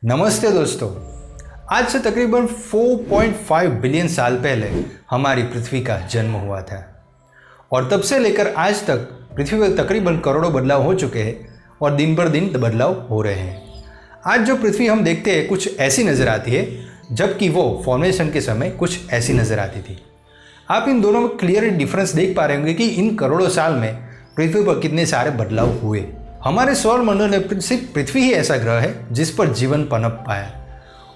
नमस्ते दोस्तों। आज से तकरीबन 4.5 बिलियन साल पहले हमारी पृथ्वी का जन्म हुआ था और तब से लेकर आज तक पृथ्वी पर तकरीबन करोड़ों बदलाव हो चुके हैं और दिन पर दिन बदलाव हो रहे हैं। आज जो पृथ्वी हम देखते हैं कुछ ऐसी नज़र आती है, जबकि वो फॉर्मेशन के समय कुछ ऐसी नज़र आती थी। आप इन दोनों में क्लियर डिफरेंस देख पा रहे होंगे कि इन करोड़ों साल में पृथ्वी पर कितने सारे बदलाव हुए। हमारे सौरमंडल में सिर्फ पृथ्वी ही ऐसा ग्रह है जिस पर जीवन पनप पाया,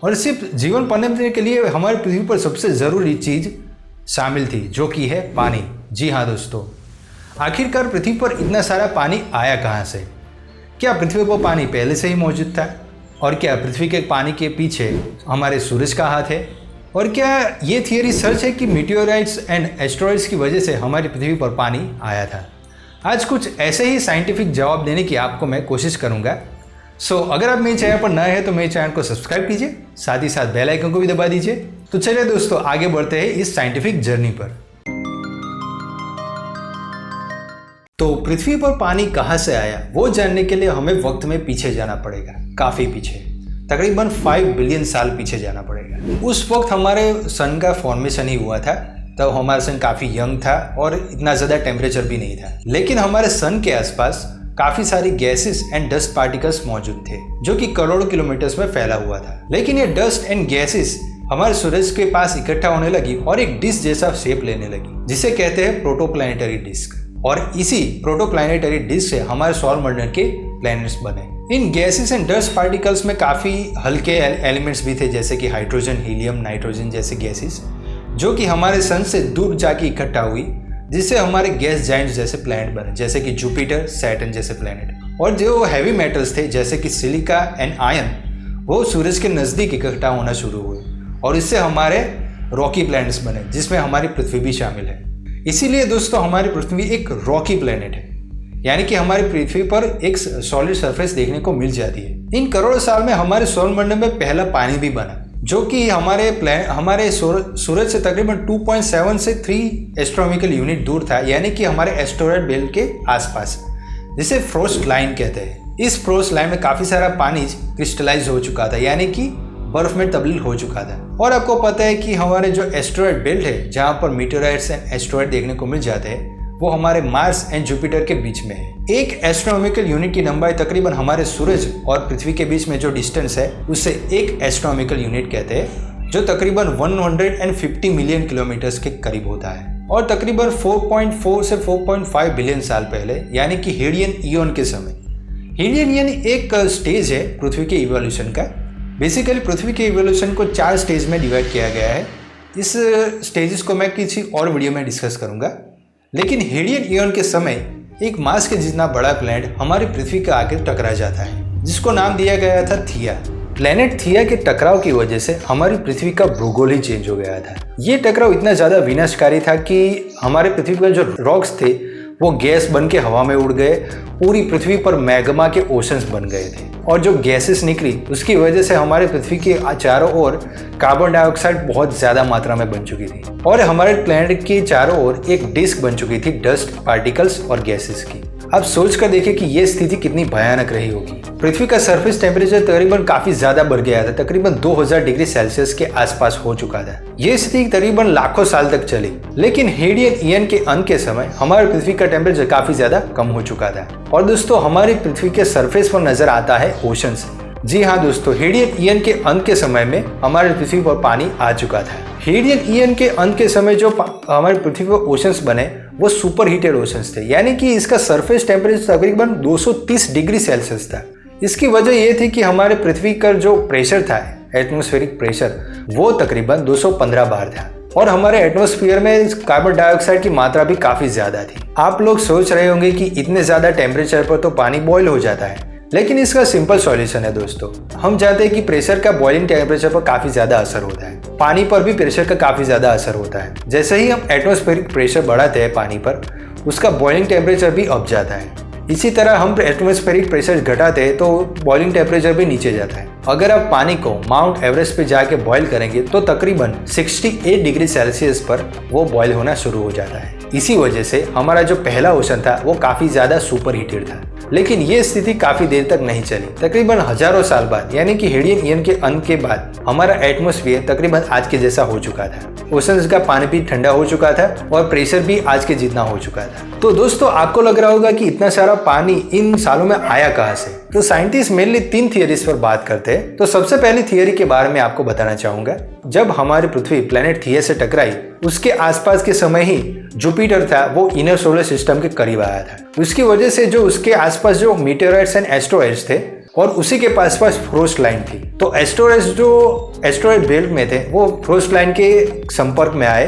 और सिर्फ जीवन पनपने के लिए हमारी पृथ्वी पर सबसे ज़रूरी चीज़ शामिल थी, जो कि है पानी। जी हाँ दोस्तों, आखिरकार पृथ्वी पर इतना सारा पानी आया कहाँ से? क्या पृथ्वी पर पानी पहले से ही मौजूद था? और क्या पृथ्वी के पानी के पीछे हमारे सूरज का हाथ है? और क्या ये थियरी सच है कि मीटियोराइट्स एंड एस्टेरॉइड्स की वजह से हमारी पृथ्वी पर पानी आया था? आज कुछ ऐसे ही साइंटिफिक जवाब देने की आपको मैं कोशिश करूंगा। अगर आप मेरे चैनल पर नए हैं तो मेरे चैनल को सब्सक्राइब कीजिए, साथ ही साथ बेल आइकन को भी दबा दीजिए। तो चलिए दोस्तों, आगे बढ़ते हैं इस साइंटिफिक जर्नी पर। तो पृथ्वी पर पानी कहाँ से आया वो जानने के लिए हमें वक्त में पीछे जाना पड़ेगा, काफ़ी पीछे, तकरीबन 5 बिलियन साल पीछे जाना पड़ेगा। उस वक्त हमारे सन का फॉर्मेशन ही हुआ था। तब हमारा सन काफ़ी यंग था और इतना ज़्यादा टेम्परेचर भी नहीं था, लेकिन हमारे सन के आसपास काफ़ी सारी गैसेस एंड डस्ट पार्टिकल्स मौजूद थे, जो कि करोड़ों किलोमीटर्स में फैला हुआ था। लेकिन ये डस्ट एंड गैसेस हमारे सूरज के पास इकट्ठा होने लगी और एक डिस्क जैसा शेप लेने लगी, जिसे कहते हैं प्रोटोप्लैनेटरी डिस्क। और इसी प्रोटोप्लैनेटरी डिस्क से हमारे सौरमंडल के प्लैनेट्स बने। इन गैसेस एंड डस्ट पार्टिकल्स में काफ़ी हल्के एलिमेंट्स भी थे, जैसे कि हाइड्रोजन, हीलियम, नाइट्रोजन जैसे गैसेस, जो कि हमारे सन से दूर जाके इकट्ठा हुई, जिससे हमारे गैस जाइंट्स जैसे प्लैनेट बने, जैसे कि जुपिटर, सैटर्न जैसे प्लैनेट। और जो हैवी मेटल्स थे जैसे कि सिलिका एंड आयन, वो सूरज के नज़दीक इकट्ठा होना शुरू हुए और इससे हमारे रॉकी प्लैनेट्स बने, जिसमें हमारी पृथ्वी भी शामिल है। इसीलिए दोस्तों हमारी पृथ्वी एक रॉकी प्लैनेट है, यानी कि हमारी पृथ्वी पर एक सॉलिड सरफेस देखने को मिल जाती है। इन करोड़ों साल में हमारे सौरमंडल में पहला पानी भी बना, जो कि हमारे सूरज से तकरीबन 2.7 से 3 एस्ट्रोनॉमिकल यूनिट दूर था, यानी कि हमारे एस्टेरॉयड बेल्ट के आसपास, जिसे फ्रोस्ट लाइन कहते हैं। इस फ्रोस्ट लाइन में काफ़ी सारा पानी क्रिस्टलाइज हो चुका था, यानी कि बर्फ में तब्दील हो चुका था। और आपको पता है कि हमारे जो एस्टेरॉयड बेल्ट है, जहाँ पर मीटियोराइट्स एंड एस्टेरॉयड देखने को मिल जाते हैं, वो हमारे मार्स एंड जुपिटर के बीच में है। एक एस्ट्रोनॉमिकल यूनिट की लंबाई तकरीबन हमारे सूरज और पृथ्वी के बीच में जो डिस्टेंस है, उसे एक एस्ट्रोनॉमिकल यूनिट कहते हैं, जो तकरीबन 150 मिलियन किलोमीटर्स के करीब होता है। और तकरीबन 4.4 से 4.5 बिलियन साल पहले, यानी कि हेडियन ईयन के समय, हेडियन ईयन एक स्टेज है पृथ्वी के इवोल्यूशन का। बेसिकली पृथ्वी के इवोल्यूशन को 4 स्टेज में डिवाइड किया गया है। इस स्टेजेस को मैं किसी और वीडियो में डिस्कस करूंगा। लेकिन हेडियन ईयन के समय एक मार्स के जितना बड़ा प्लैनेट हमारी पृथ्वी के आगे टकरा जाता है, जिसको नाम दिया गया था थिया। प्लैनेट थिया के टकराव की वजह से हमारी पृथ्वी का भूगोल ही चेंज हो गया था। ये टकराव इतना ज़्यादा विनाशकारी था कि हमारे पृथ्वी पर जो रॉक्स थे वो गैस बन के हवा में उड़ गए, पूरी पृथ्वी पर मैग्मा के ओशंस बन गए थे। और जो गैसेस निकली उसकी वजह से हमारे पृथ्वी के चारों ओर कार्बन डाइऑक्साइड बहुत ज़्यादा मात्रा में बन चुकी थी, और हमारे प्लैनेट के चारों ओर एक डिस्क बन चुकी थी डस्ट पार्टिकल्स और गैसेस की। अब सोच कर देखिए कि यह स्थिति कितनी भयानक रही होगी। पृथ्वी का सरफेस टेम्परेचर तकरीबन काफ़ी ज़्यादा बढ़ गया था, तकरीबन 2000 डिग्री सेल्सियस के आसपास हो चुका था। यह स्थिति तकरीबन लाखों साल तक चली। लेकिन हेडियन ईयन के अंत के समय हमारी पृथ्वी का टेम्परेचर काफ़ी ज़्यादा कम हो चुका था, और दोस्तों हमारी पृथ्वी के सरफेस पर नजर आता है ओशंस। जी हाँ दोस्तों, हेडियन ईयन के अंत के समय में हमारी पृथ्वी पर पानी आ चुका था। हेडियन ईयन के अंत के समय जो हमारी पृथ्वी पर ओशंस बने वो सुपर हीटेड ओशंस थे, यानी कि इसका सरफेस टेम्परेचर तकरीबन 230 डिग्री सेल्सियस था। इसकी वजह ये थी कि हमारे पृथ्वी का जो प्रेशर था, एटमॉस्फेरिक प्रेशर, वो तकरीबन 215 बार था, और हमारे एटमॉस्फेयर में कार्बन डाइऑक्साइड की मात्रा भी काफ़ी ज़्यादा थी। आप लोग सोच रहे होंगे कि इतने ज़्यादा टेम्परेचर पर तो पानी बॉयल हो जाता है, लेकिन इसका सिंपल सॉल्यूशन है दोस्तों। हम जानते हैं कि प्रेशर का बॉइलिंग टेम्परेचर पर काफ़ी ज़्यादा असर होता है, पानी पर भी प्रेशर का काफ़ी ज़्यादा असर होता है। जैसे ही हम एटमॉस्फेरिक प्रेशर बढ़ाते हैं पानी पर, उसका बॉइलिंग टेम्परेचर भी अप जाता है। इसी तरह हम एटमॉस्फेरिक प्रेशर घटाते हैं तो बॉइलिंग टेम्परेचर भी नीचे जाता है। अगर आप पानी को माउंट एवरेस्ट पे जाके बॉईल करेंगे तो तकरीबन 68 डिग्री सेल्सियस पर वो बॉईल होना शुरू हो जाता है। इसी वजह से हमारा जो पहला ओशन था वो काफी ज्यादा सुपर हीटेड था। लेकिन ये स्थिति काफी देर तक नहीं चली। तकरीबन हजारों साल बाद यानी कि हेडियन ईयन के अंत के बाद हमारा एटमॉस्फेयर तकरीबन आज के जैसा हो चुका था। ओशंस का पानी भी ठंडा हो चुका था और प्रेशर भी आज के जितना हो चुका था। तो दोस्तों आपको लग रहा होगा कि इतना सारा पानी इन सालों में आया कहाँ से। तो साइंटिस्ट मेनली 3 थियरीज पर बात करते हैं। तो सबसे पहली थियरी के बारे में आपको बताना चाहूंगा। जब हमारी पृथ्वी प्लेनेट थिया से टकराई उसके आसपास के समय ही जुपिटर था वो इनर सोलर सिस्टम के करीब आया था। उसकी वजह से जो उसके आसपास जो मीटेरॉइड्स एंड एस्ट्रॉइड्स थे और उसी के पास फ्रोस्ट लाइन थी। तो एस्ट्रॉइड्स जो एस्ट्रॉइड बेल्ट में थे वो फ्रोस्ट लाइन के संपर्क में आए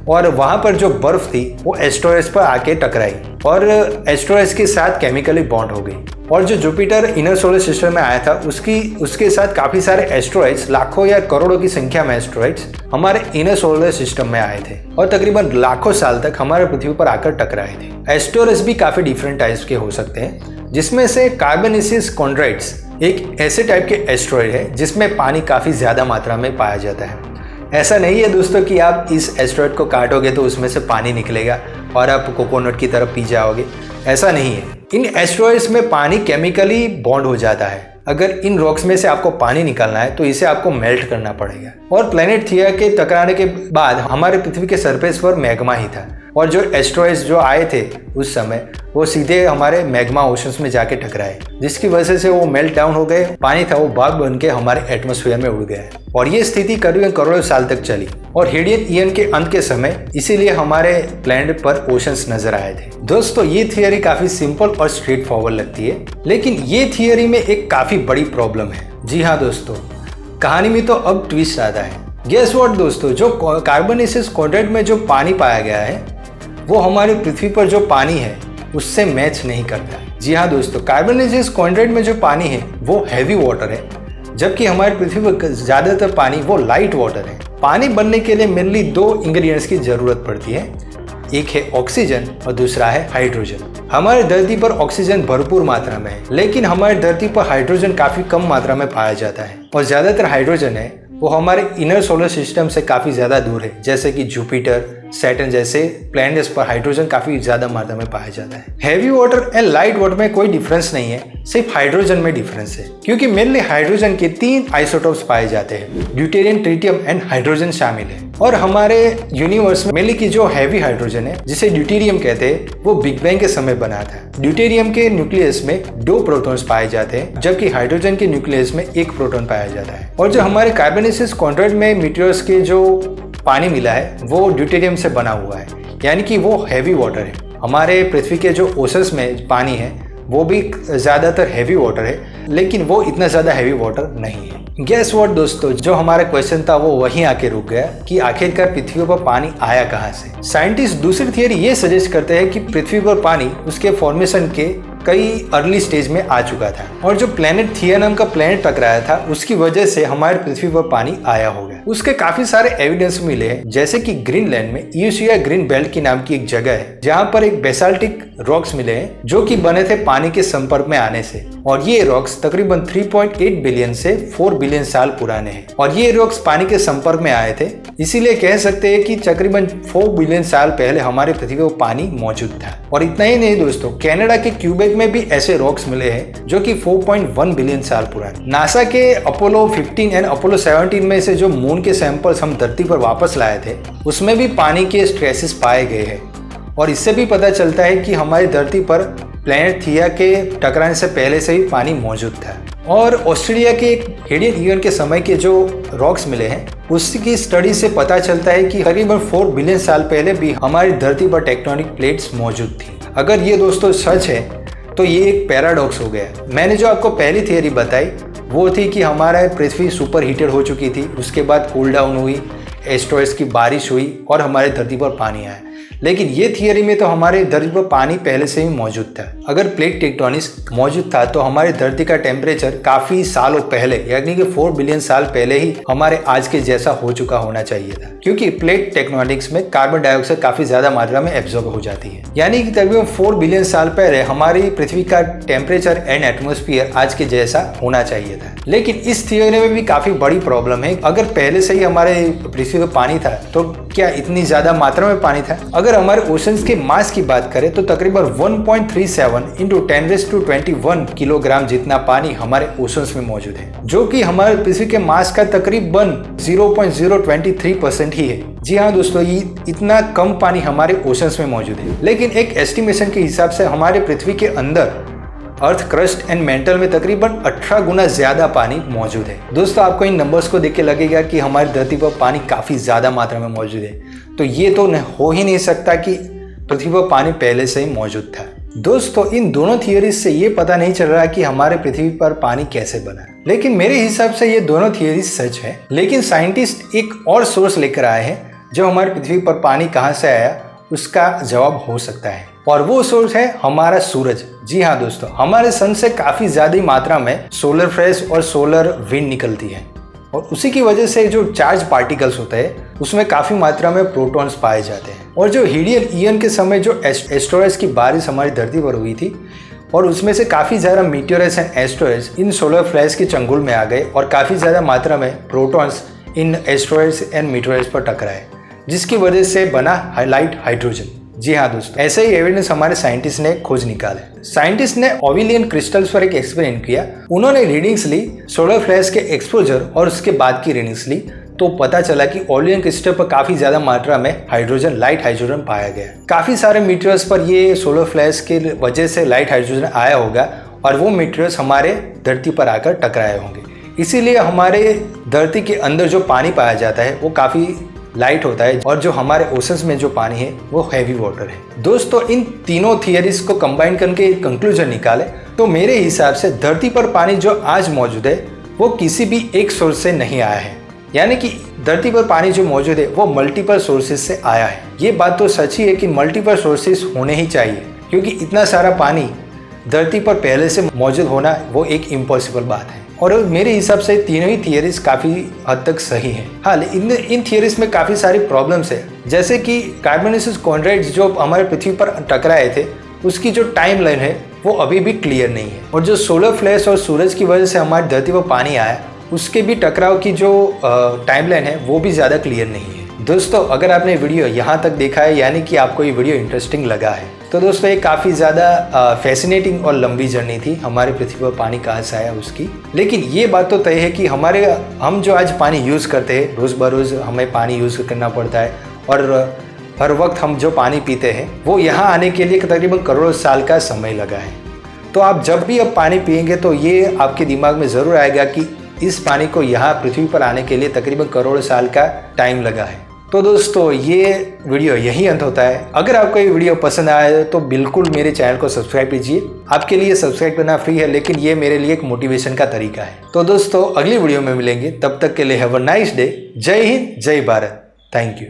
और वहां पर जो बर्फ थी वो एस्ट्रॉइड्स पर आके टकराई और एस्ट्रॉइड्स के साथ केमिकली बॉन्ड हो गई। और जो जुपिटर इनर सोलर सिस्टम में आया था उसके साथ काफी सारे एस्ट्रॉइड्स, लाखों या करोड़ों की संख्या में एस्ट्रॉइड्स हमारे इनर सोलर सिस्टम में आए थे और तकरीबन लाखों साल तक हमारे पृथ्वी पर आकर टकराए थे। एस्ट्रॉइड्स भी काफी डिफरेंट टाइप्स के हो सकते हैं, जिसमें से कार्बोनेसियस कॉन्ड्राइड्स एक ऐसे टाइप के एस्ट्रॉइड है जिसमें पानी काफी ज्यादा मात्रा में पाया जाता है। ऐसा नहीं है दोस्तों कि आप इस एस्ट्रॉइड को काटोगे तो उसमें से पानी निकलेगा और आप कोकोनट की तरफ पी जाओगे, ऐसा नहीं है। इन एस्ट्रॉइड्स में पानी केमिकली बॉन्ड हो जाता है। अगर इन रॉक्स में से आपको पानी निकालना है तो इसे आपको मेल्ट करना पड़ेगा। और प्लेनेट थिया के टकराने के बाद हमारे पृथ्वी के सरफेस पर मैग्मा ही था और जो एस्ट्रॉइड्स जो आए थे उस समय वो सीधे हमारे मैग्मा ओशंस में जाके टकराए, जिसकी वजह से वो मेल्ट डाउन हो गए। पानी था वो भाप बन के हमारे एटमॉस्फेयर में उड़ गया और ये स्थिति करीबन करोड़ों साल तक चली और हेडियन ईयन के अंत के समय इसीलिए हमारे प्लैनेट पर ओशंस नजर आए थे। दोस्तों ये थियरी काफी सिंपल और स्ट्रेट फॉरवर्ड लगती है, लेकिन ये थियरी में एक काफी बड़ी प्रॉब्लम है। जी हाँ दोस्तों, कहानी में तो अब ट्विस्ट आता है। गेस व्हाट दोस्तों, जो कार्बोनेसियस कॉन्ट्रैक्ट में जो पानी पाया गया है वो हमारी पृथ्वी पर जो पानी है उससे मैच नहीं करता। जी हाँ दोस्तों, कार्बोनेसियस कॉन्ट्रैक्ट में जो पानी है वो हैवी वाटर है, जबकि हमारी पृथ्वी पर ज्यादातर पानी वो लाइट वाटर है। पानी बनने के लिए मेनली 2 इंग्रेडिएंट्स की जरूरत पड़ती है, एक है ऑक्सीजन और दूसरा है हाइड्रोजन। हमारी धरती पर ऑक्सीजन भरपूर मात्रा में है, लेकिन हमारी धरती पर हाइड्रोजन काफी कम मात्रा में पाया जाता है और ज्यादातर हाइड्रोजन है वो हमारे इनर सोलर सिस्टम से काफी ज्यादा दूर है, जैसे कि जुपिटर, सैटर्न जैसे प्लैनेट्स पर हाइड्रोजन काफी ज्यादा मात्रा में पाया जाता है। Heavy water and light water में कोई डिफरेंस नहीं है, सिर्फ हाइड्रोजन में डिफरेंस है, क्योंकि मेनली हाइड्रोजन के 3 आइसोटोप्स पाए जाते हैं, ड्यूटेरियम, ट्रिटियम एंड हाइड्रोजन शामिल है। और हमारे यूनिवर्स में मेनली की जो हैवी हाइड्रोजन है जिसे ड्यूटेरियम कहते हैं वो बिग बैंग के समय बना था। ड्यूटेरियम के न्यूक्लियस में 2 प्रोटॉन्स पाए जाते हैं, जबकि हाइड्रोजन के न्यूक्लियस में 1 प्रोटॉन पाया जाता है। और जो हमारे कार्बोनेसियस कॉन्ट्रैक्ट में मीटियोर्स के जो पानी मिला है वो ड्यूटेरियम से बना हुआ है, यानी कि वो हैवी वाटर है। हमारे पृथ्वी के जो ओशंस में पानी है वो भी ज़्यादातर हैवी वाटर है, लेकिन वो इतना ज़्यादा हैवी वाटर नहीं है। गेस व्हाट दोस्तों, जो हमारा क्वेश्चन था वो वहीं आके रुक गया कि आखिरकार पृथ्वी पर पानी आया कहाँ से। साइंटिस्ट दूसरी थियरी ये सजेस्ट करते हैं कि पृथ्वी पर पानी उसके फॉर्मेशन के कई अर्ली स्टेज में आ चुका था और जो प्लेनेट थिया नाम का प्लेनेट टकराया था उसकी वजह से हमारे पृथ्वी पर पानी आया होगा। उसके काफी सारे एविडेंस मिले हैं, जैसे कि ग्रीनलैंड में यूसिया ग्रीन बेल्ट की नाम की एक जगह है जहां पर एक बेसाल्टिक रॉक्स मिले हैं जो कि बने थे पानी के संपर्क में आने से, और ये रॉक्स तकरीबन 3.8 बिलियन से 4 बिलियन साल पुराने हैं और ये रॉक्स पानी के संपर्क में आए थे, इसीलिए कह सकते हैं कि तकरीबन 4 बिलियन साल पहले हमारे पृथ्वी पर पानी मौजूद था। और इतना ही नहीं दोस्तों, कनाडा के क्यूबेक में भी ऐसे रॉक्स मिले हैं जो कि 4.1 बिलियन साल पुराने। नासा के अपोलो 15 एंड अपोलो 17 में से जो मून के सैंपल्स हम धरती पर वापस लाए थे उसमें भी पानी के ट्रेसेस पाए गए हैं, और इससे भी पता चलता है कि हमारी धरती पर प्लेनेट थिया के टकराने से पहले से ही पानी मौजूद था। और ऑस्ट्रेलिया के हेडियन ईयन के समय के जो रॉक्स मिले हैं उसकी स्टडी से पता चलता है कि करीबन 4 बिलियन साल पहले भी हमारी धरती पर टेक्टोनिक प्लेट्स मौजूद थी। अगर ये दोस्तों सच है तो ये एक पैराडॉक्स हो गया। मैंने जो आपको पहली थियरी बताई वो थी कि हमारा पृथ्वी सुपर हीटेड हो चुकी थी, उसके बाद कूल डाउन हुई, एस्ट्रॉइड्स की बारिश हुई और हमारी धरती पर पानी आया। लेकिन ये थियरी में तो हमारे धरती पर पानी पहले से ही मौजूद था। अगर प्लेट टेक्टोनिक्स मौजूद था तो हमारी धरती का टेम्परेचर काफी सालों पहले यानी कि 4 बिलियन साल पहले ही हमारे आज के जैसा हो चुका होना चाहिए था, क्योंकि प्लेट टेक्टोनिक्स में कार्बन डाइऑक्साइड काफी ज्यादा मात्रा में एब्जॉर्ब हो जाती है। यानी कि तकरीबन 4 बिलियन साल पहले हमारी पृथ्वी का टेम्परेचर एंड एटमॉस्फेयर आज के जैसा होना चाहिए था। लेकिन इस थियरी में भी काफी बड़ी प्रॉब्लम है। अगर पहले से ही हमारे पृथ्वी पर पानी था तो क्या इतनी ज्यादा मात्रा में पानी था? अगर हमारे ओशंस के मास की बात करें तो तकरीबन 1.37 इंटू 10⁻21 किलोग्राम जितना पानी हमारे ओशंस में मौजूद है, जो कि हमारे पृथ्वी के मास का तकरीबन 0.023% ही है। जी हाँ दोस्तों, ये इतना कम पानी हमारे ओशंस में मौजूद है। लेकिन एक एस्टिमेशन के हिसाब से हमारे पृथ्वी के अंदर अर्थ क्रस्ट एंड मेंटल में तकरीबन 18 गुना ज्यादा पानी मौजूद है। दोस्तों, आपको इन नंबर्स को देख के लगेगा कि हमारी धरती पर पानी काफी ज्यादा मात्रा में मौजूद है, तो ये तो हो ही नहीं सकता कि पृथ्वी पर पानी पहले से ही मौजूद था। दोस्तों, इन दोनों थियरीज से ये पता नहीं चल रहा कि हमारे पृथ्वी पर पानी कैसे बना, लेकिन मेरे हिसाब से ये दोनों थियरीज सच है। लेकिन साइंटिस्ट एक और सोर्स लेकर आए हैं जो हमारी पृथ्वी पर पानी कहाँ से आया उसका जवाब हो सकता है, और वो सोर्स है हमारा सूरज। जी हाँ दोस्तों, हमारे सन से काफी ज्यादा मात्रा में सोलर फ्लैश और सोलर विंड निकलती है, और उसी की वजह से जो चार्ज पार्टिकल्स होते हैं उसमें काफी मात्रा में प्रोटॉन्स पाए जाते हैं। और जो हीलियम ईयन के समय जो एस्ट्रॉयड्स की बारिश हमारी धरती पर हुई थी, और उसमें से काफी ज्यादा meteors and asteroids in solar flash के चंगुल में आ गए, और काफी ज्यादा मात्रा में प्रोटॉन्स इन एस्ट्रॉयड्स एंड मीटियोरस पर टकराए, जिसकी वजह से बना लाइट हाइड्रोजन। जी हाँ दोस्तों, ऐसे ही एविडेंस हमारे साइंटिस्ट ने खोज निकाले। साइंटिस्ट ने ओविलियन क्रिस्टल्स पर एक एक्सपेरिमेंट किया। उन्होंने रीडिंग्स ली, सोलर फ्लैश के एक्सपोजर और उसके बाद की रीडिंग्स ली, तो पता चला कि ओविलियन क्रिस्टल पर काफी ज्यादा मात्रा में हाइड्रोजन, लाइट हाइड्रोजन पाया गया। काफी सारे मीटियोर्स पर ये सोलर फ्लैश की वजह से लाइट हाइड्रोजन आया होगा, और वो मीटियोर्स हमारे धरती पर आकर टकराए होंगे। इसीलिए हमारे धरती के अंदर जो पानी पाया जाता है वो काफी लाइट होता है, और जो हमारे ओशंस में जो पानी है वो हैवी वाटर है। दोस्तों, इन तीनों थियरीज को कंबाइन करके कंक्लूजन निकाले तो मेरे हिसाब से धरती पर पानी जो आज मौजूद है वो किसी भी एक सोर्स से नहीं आया है, यानी कि धरती पर पानी जो मौजूद है वो मल्टीपल सोर्सेज से आया है। ये बात तो सच ही है कि मल्टीपल सोर्सेज होने ही चाहिए, क्योंकि इतना सारा पानी धरती पर पहले से मौजूद होना वो एक इम्पॉसिबल बात है। और मेरे हिसाब से तीनों ही थियरीज काफी हद तक सही हैं। हाँ, इन थियरीज में काफी सारी प्रॉब्लम्स है, जैसे कि कार्बोनेसियस कॉन्ड्राइट्स जो हमारे पृथ्वी पर टकराए थे उसकी जो टाइम लाइन है वो अभी भी क्लियर नहीं है, और जो सोलर फ्लैश और सूरज की वजह से हमारी धरती पर पानी आया उसके भी टकराव की जो टाइमलाइन है वो भी ज़्यादा क्लियर नहीं है। दोस्तों, अगर आपने वीडियो यहाँ तक देखा है यानी कि आपको ये वीडियो इंटरेस्टिंग लगा है, तो दोस्तों ये काफ़ी ज़्यादा फैसिनेटिंग और लंबी जर्नी थी हमारे पृथ्वी पर पानी कहाँ से आया उसकी। लेकिन ये बात तो तय है कि हम जो आज पानी यूज़ करते हैं, रोज़ बरोज़ हमें पानी यूज़ करना पड़ता है, और हर वक्त हम जो पानी पीते हैं वो यहाँ आने के लिए तकरीबन करोड़ों साल का समय लगा है। तो आप जब भी अब पानी पिएंगे तो ये आपके दिमाग में ज़रूर आएगा कि इस पानी को यहाँ पृथ्वी पर आने के लिए तकरीबन करोड़ों साल का टाइम लगा है। तो दोस्तों, ये वीडियो यही अंत होता है। अगर आपको ये वीडियो पसंद आया तो बिल्कुल मेरे चैनल को सब्सक्राइब कीजिए। आपके लिए सब्सक्राइब करना फ्री है, लेकिन ये मेरे लिए एक मोटिवेशन का तरीका है। तो दोस्तों, अगली वीडियो में मिलेंगे, तब तक के लिए हैव अ नाइस डे। जय हिंद, जय भारत, थैंक यू।